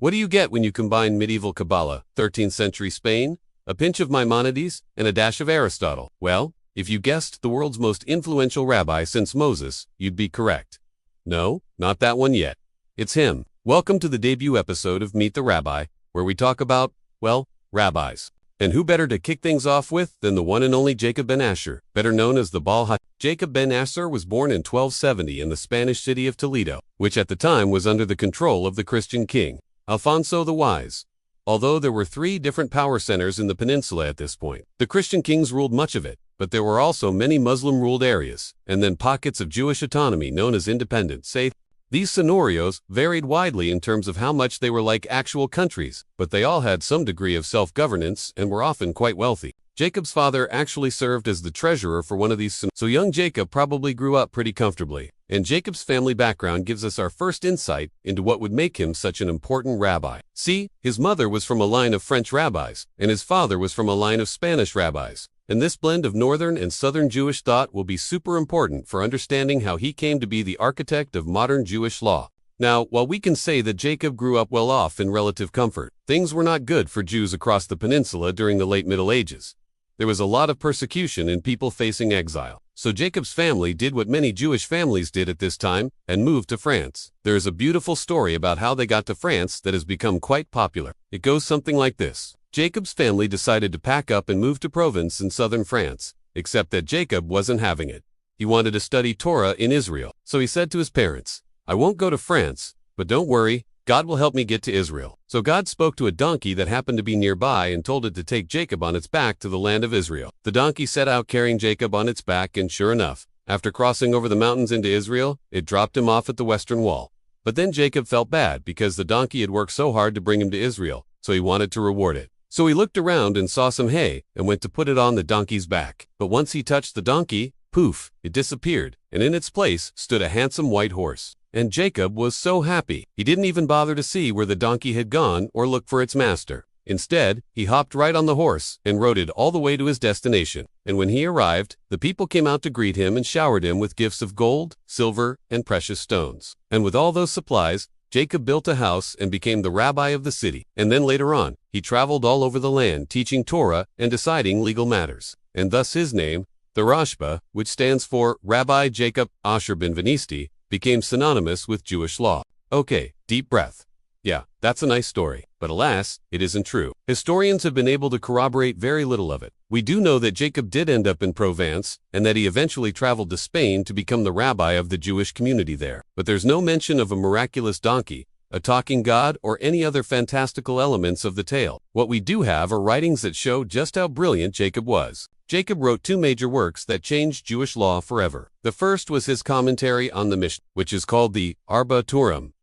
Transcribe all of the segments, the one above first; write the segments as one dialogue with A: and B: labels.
A: What do you get when you combine medieval Kabbalah, 13th century Spain, a pinch of Maimonides, and a dash of Aristotle? Well, if you guessed the world's most influential rabbi since Moses, you'd be correct. No, not that one yet. It's him. Welcome to the debut episode of Meet the Rabbi, where we talk about, well, rabbis. And who better to kick things off with than the one and only Jacob ben Asher, better known as the Baal HaTorah. Jacob ben Asher was born in 1270 in the Spanish city of Toledo, which at the time was under the control of the Christian king, Alfonso the Wise. Although there were 3 different power centers in the peninsula at this point, the Christian kings ruled much of it, but there were also many Muslim-ruled areas, and then pockets of Jewish autonomy known as independent states. These scenarios varied widely in terms of how much they were like actual countries, but they all had some degree of self-governance and were often quite wealthy. Jacob's father actually served as the treasurer for one of these, so young Jacob probably grew up pretty comfortably. And Jacob's family background gives us our first insight into what would make him such an important rabbi. See, his mother was from a line of French rabbis, and his father was from a line of Spanish rabbis. And this blend of northern and southern Jewish thought will be super important for understanding how he came to be the architect of modern Jewish law. Now, while we can say that Jacob grew up well off in relative comfort, things were not good for Jews across the peninsula during the late Middle Ages. There was a lot of persecution and people facing exile. So Jacob's family did what many Jewish families did at this time and moved to France. There is a beautiful story about how they got to France that has become quite popular. It goes something like this. Jacob's family decided to pack up and move to Provence in southern France, except that Jacob wasn't having it. He wanted to study Torah in Israel. So he said to his parents, "I won't go to France, but don't worry, God will help me get to Israel." So God spoke to a donkey that happened to be nearby and told it to take Jacob on its back to the land of Israel. The donkey set out carrying Jacob on its back, and sure enough, after crossing over the mountains into Israel, it dropped him off at the western wall. But then Jacob felt bad because the donkey had worked so hard to bring him to Israel, so he wanted to reward it. So he looked around and saw some hay and went to put it on the donkey's back. But once he touched the donkey, poof, it disappeared, and in its place stood a handsome white horse. And Jacob was so happy, he didn't even bother to see where the donkey had gone or look for its master. Instead, he hopped right on the horse and rode it all the way to his destination. And when he arrived, the people came out to greet him and showered him with gifts of gold, silver, and precious stones. And with all those supplies, Jacob built a house and became the rabbi of the city. And then later on, he traveled all over the land teaching Torah and deciding legal matters. And thus his name, the Rashba, which stands for Rabbi Jacob Asher ben Venisti, became synonymous with Jewish law. Okay, deep breath. Yeah, that's a nice story, but alas, it isn't true. Historians have been able to corroborate very little of it. We do know that Jacob did end up in Provence, and that he eventually traveled to Spain to become the rabbi of the Jewish community there. But there's no mention of a miraculous donkey, a talking god, or any other fantastical elements of the tale. What we do have are writings that show just how brilliant Jacob was. Jacob wrote 2 major works that changed Jewish law forever. The first was his commentary on the Mishnah, which is called the Arba Turim.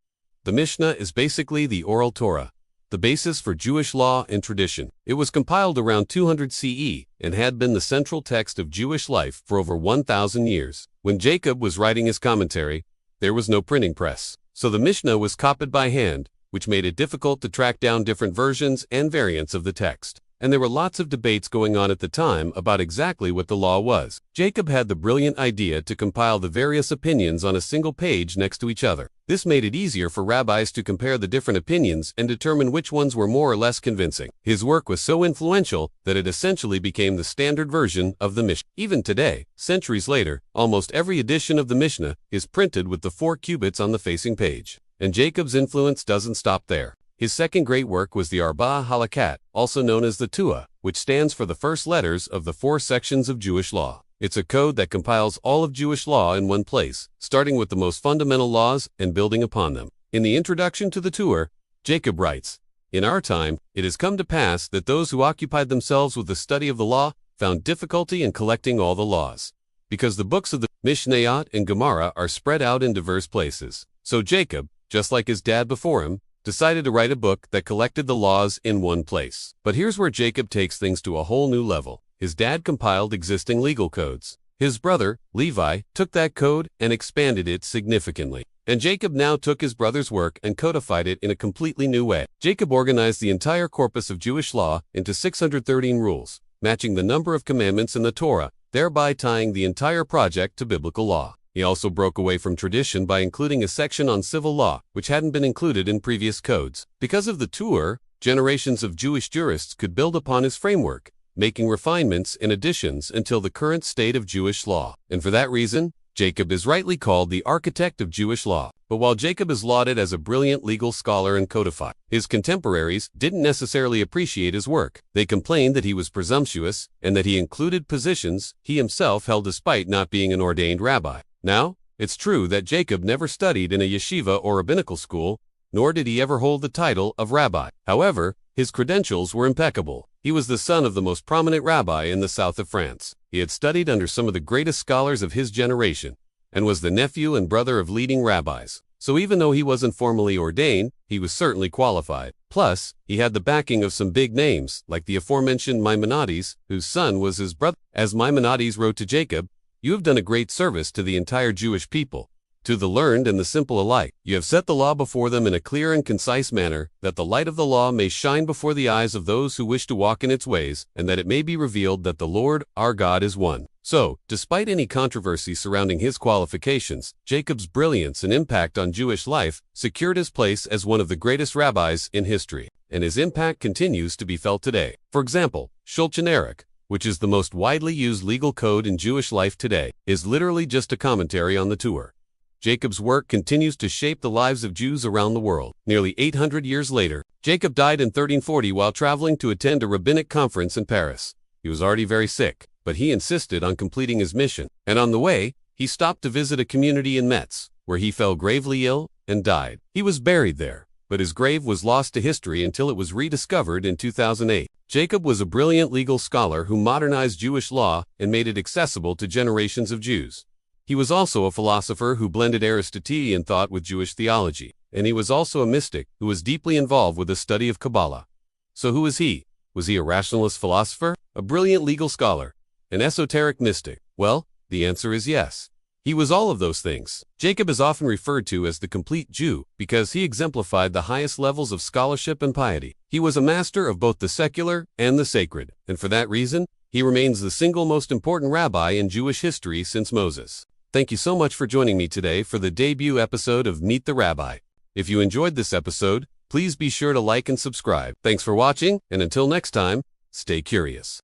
A: The Mishnah is basically the oral Torah, the basis for Jewish law and tradition. It was compiled around 200 CE and had been the central text of Jewish life for over 1,000 years. When Jacob was writing his commentary, there was no printing press. So the Mishnah was copied by hand, which made it difficult to track down different versions and variants of the text. And there were lots of debates going on at the time about exactly what the law was. Jacob had the brilliant idea to compile the various opinions on a single page next to each other. This made it easier for rabbis to compare the different opinions and determine which ones were more or less convincing. His work was so influential that it essentially became the standard version of the Mishnah. Even today, centuries later, almost every edition of the Mishnah is printed with the 4 cubits on the facing page. And Jacob's influence doesn't stop there. His second great work was the Arba Halakat, also known as the Tuah, which stands for the first letters of the 4 sections of Jewish law. It's a code that compiles all of Jewish law in one place, starting with the most fundamental laws and building upon them. In the introduction to the Tuah, Jacob writes, "In our time, it has come to pass that those who occupied themselves with the study of the law found difficulty in collecting all the laws, because the books of the Mishnayot and Gemara are spread out in diverse places. So Jacob, just like his dad before him, decided to write a book that collected the laws in one place." But here's where Jacob takes things to a whole new level. His dad compiled existing legal codes. His brother, Levi, took that code and expanded it significantly. And Jacob now took his brother's work and codified it in a completely new way. Jacob organized the entire corpus of Jewish law into 613 rules, matching the number of commandments in the Torah, thereby tying the entire project to biblical law. He also broke away from tradition by including a section on civil law, which hadn't been included in previous codes. Because of the tour, generations of Jewish jurists could build upon his framework, making refinements and additions until the current state of Jewish law. And for that reason, Jacob is rightly called the architect of Jewish law. But while Jacob is lauded as a brilliant legal scholar and codifier, his contemporaries didn't necessarily appreciate his work. They complained that he was presumptuous and that he included positions he himself held despite not being an ordained rabbi. Now, it's true that Jacob never studied in a yeshiva or rabbinical school, nor did he ever hold the title of rabbi. However, his credentials were impeccable. He was the son of the most prominent rabbi in the south of France. He had studied under some of the greatest scholars of his generation, and was the nephew and brother of leading rabbis. So even though he wasn't formally ordained, he was certainly qualified. Plus, he had the backing of some big names, like the aforementioned Maimonides, whose son was his brother. As Maimonides wrote to Jacob, "You have done a great service to the entire Jewish people. To the learned and the simple alike, you have set the law before them in a clear and concise manner, that the light of the law may shine before the eyes of those who wish to walk in its ways, and that it may be revealed that the Lord, our God, is one." So, despite any controversy surrounding his qualifications, Jacob's brilliance and impact on Jewish life secured his place as one of the greatest rabbis in history, and his impact continues to be felt today. For example, Shulchan Aruch, which is the most widely used legal code in Jewish life today, is literally just a commentary on the Torah. Jacob's work continues to shape the lives of Jews around the world. Nearly 800 years later, Jacob died in 1340 while traveling to attend a rabbinic conference in Paris. He was already very sick, but he insisted on completing his mission, and on the way, he stopped to visit a community in Metz, where he fell gravely ill and died. He was buried there, but his grave was lost to history until it was rediscovered in 2008. Jacob was a brilliant legal scholar who modernized Jewish law and made it accessible to generations of Jews. He was also a philosopher who blended Aristotelian thought with Jewish theology, and he was also a mystic who was deeply involved with the study of Kabbalah. So who is he? Was he a rationalist philosopher, a brilliant legal scholar, an esoteric mystic? Well, the answer is yes. He was all of those things. Jacob is often referred to as the complete Jew because he exemplified the highest levels of scholarship and piety. He was a master of both the secular and the sacred, and for that reason, he remains the single most important rabbi in Jewish history since Moses. Thank you so much for joining me today for the debut episode of Meet the Rabbi. If you enjoyed this episode, please be sure to like and subscribe. Thanks for watching, and until next time, stay curious.